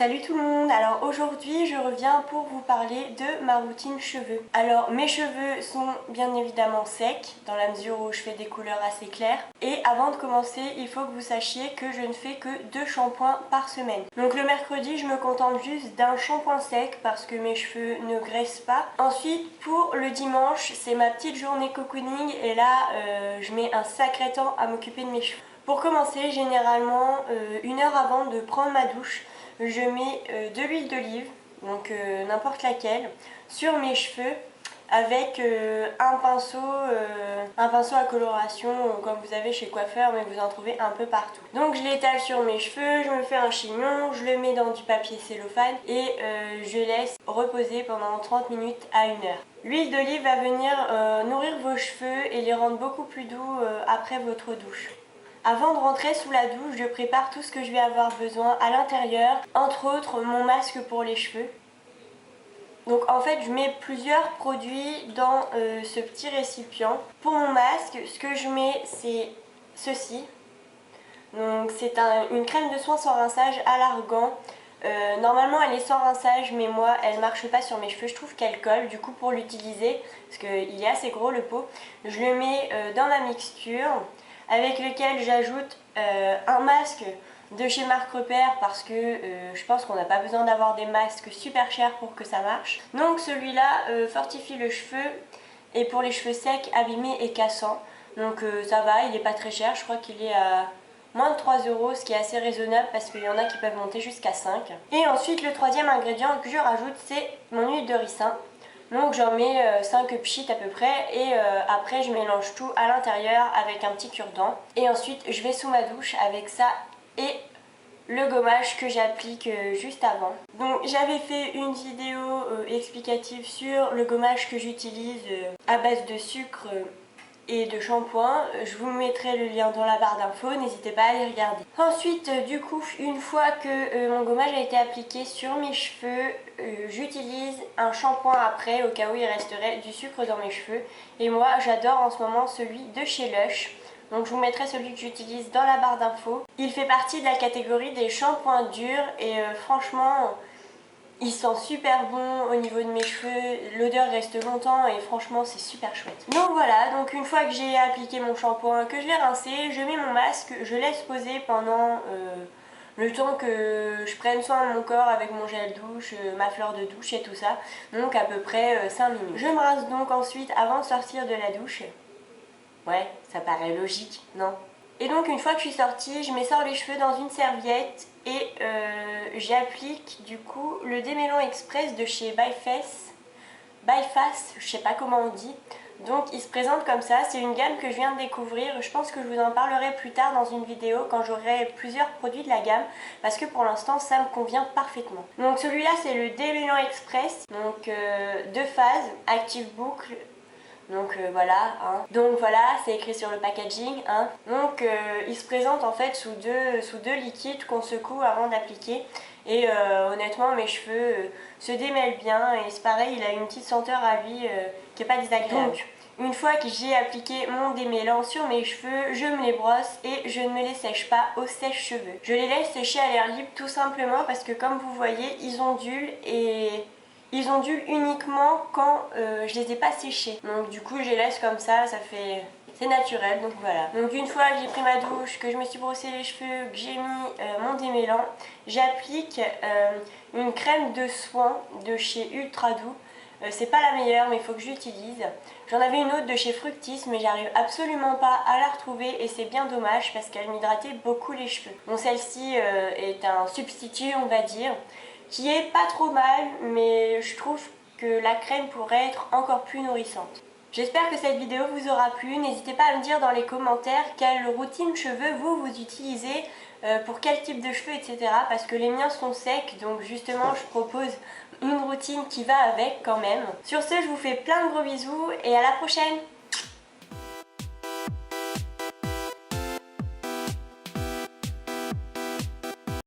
Salut tout le monde, alors aujourd'hui je reviens pour vous parler de ma routine cheveux. Alors mes cheveux sont bien évidemment secs dans la mesure où je fais des couleurs assez claires. Et avant de commencer, il faut que vous sachiez que je ne fais que 2 shampoings par semaine. Donc le mercredi je me contente juste d'un shampoing sec parce que mes cheveux ne graissent pas. Ensuite pour le dimanche c'est ma petite journée cocooning et là je mets un sacré temps à m'occuper de mes cheveux. Pour commencer, généralement 1 heure avant de prendre ma douche, je mets de l'huile d'olive, donc n'importe laquelle, sur mes cheveux avec un pinceau à coloration comme vous avez chez le coiffeur, mais vous en trouvez un peu partout. Donc je l'étale sur mes cheveux, je me fais un chignon, je le mets dans du papier cellophane et je laisse reposer pendant 30 minutes à 1 heure. L'huile d'olive va venir nourrir vos cheveux et les rendre beaucoup plus doux après votre douche. Avant de rentrer sous la douche, je prépare tout ce que je vais avoir besoin à l'intérieur, entre autres mon masque pour les cheveux. Donc en fait je mets plusieurs produits dans ce petit récipient. Pour mon masque, ce que je mets c'est ceci. Donc c'est une crème de soin sans rinçage à l'argan. Normalement elle est sans rinçage mais moi elle marche pas sur mes cheveux, je trouve qu'elle colle. Du coup pour l'utiliser, parce qu'il est assez gros le pot, je le mets dans ma mixture avec lequel j'ajoute un masque de chez Marc Repère parce que je pense qu'on n'a pas besoin d'avoir des masques super chers pour que ça marche. Donc celui-là fortifie le cheveu et pour les cheveux secs, abîmés et cassants. Donc ça va, il n'est pas très cher, je crois qu'il est à moins de 3 €, ce qui est assez raisonnable parce qu'il y en a qui peuvent monter jusqu'à 5. Et ensuite le troisième ingrédient que je rajoute c'est mon huile de ricin. Donc j'en mets 5 pchits à peu près et après je mélange tout à l'intérieur avec un petit cure-dent. Et ensuite je vais sous ma douche avec ça et le gommage que j'applique juste avant. Donc j'avais fait une vidéo explicative sur le gommage que j'utilise à base de sucre et de shampoing. Je vous mettrai le lien dans la barre d'infos, n'hésitez pas à aller regarder. Ensuite du coup une fois que mon gommage a été appliqué sur mes cheveux, j'utilise un shampoing après au cas où il resterait du sucre dans mes cheveux. Et moi j'adore en ce moment celui de chez Lush. Donc je vous mettrai celui que j'utilise dans la barre d'infos. Il fait partie de la catégorie des shampoings durs et franchement il sent super bon au niveau de mes cheveux, l'odeur reste longtemps et franchement c'est super chouette. Donc voilà, donc une fois que j'ai appliqué mon shampoing, que je l'ai rincé, je mets mon masque, je laisse poser pendant le temps que je prenne soin de mon corps avec mon gel douche, ma fleur de douche et tout ça. Donc à peu près 5 minutes. Je me rince donc ensuite avant de sortir de la douche. Ouais, ça paraît logique, non? Et donc une fois que je suis sortie, je m'essore les cheveux dans une serviette et j'applique du coup le démêlant express de chez Byface, je sais pas comment on dit. Donc il se présente comme ça, c'est une gamme que je viens de découvrir, je pense que je vous en parlerai plus tard dans une vidéo quand j'aurai plusieurs produits de la gamme parce que pour l'instant ça me convient parfaitement. Donc celui-là c'est le démêlant express, donc 2 phases, active boucle. Donc voilà, hein. Donc voilà, c'est écrit sur le packaging, hein. Donc il se présente en fait sous deux liquides qu'on secoue avant d'appliquer. Et honnêtement mes cheveux se démêlent bien et c'est pareil, il a une petite senteur à lui qui est pas désagréable. Donc, une fois que j'ai appliqué mon démêlant sur mes cheveux, je me les brosse et je ne me les sèche pas au sèche-cheveux. Je les laisse sécher à l'air libre tout simplement parce que comme vous voyez, ils ondulent et ils ondulent uniquement quand je les ai pas séchés. Donc du coup je les laisse comme ça, c'est naturel, donc voilà. Donc une fois que j'ai pris ma douche, que je me suis brossé les cheveux, que j'ai mis mon démêlant, j'applique une crème de soin de chez Ultra Doux. C'est pas la meilleure mais il faut que j'utilise. J'en avais une autre de chez Fructis mais j'arrive absolument pas à la retrouver et c'est bien dommage parce qu'elle m'hydratait beaucoup les cheveux. Bon celle-ci est un substitut on va dire, qui est pas trop mal mais je trouve que la crème pourrait être encore plus nourrissante. J'espère que cette vidéo vous aura plu, n'hésitez pas à me dire dans les commentaires quelle routine cheveux vous utilisez, pour quel type de cheveux etc. parce que les miens sont secs donc justement je propose une routine qui va avec quand même. Sur ce je vous fais plein de gros bisous et à la prochaine.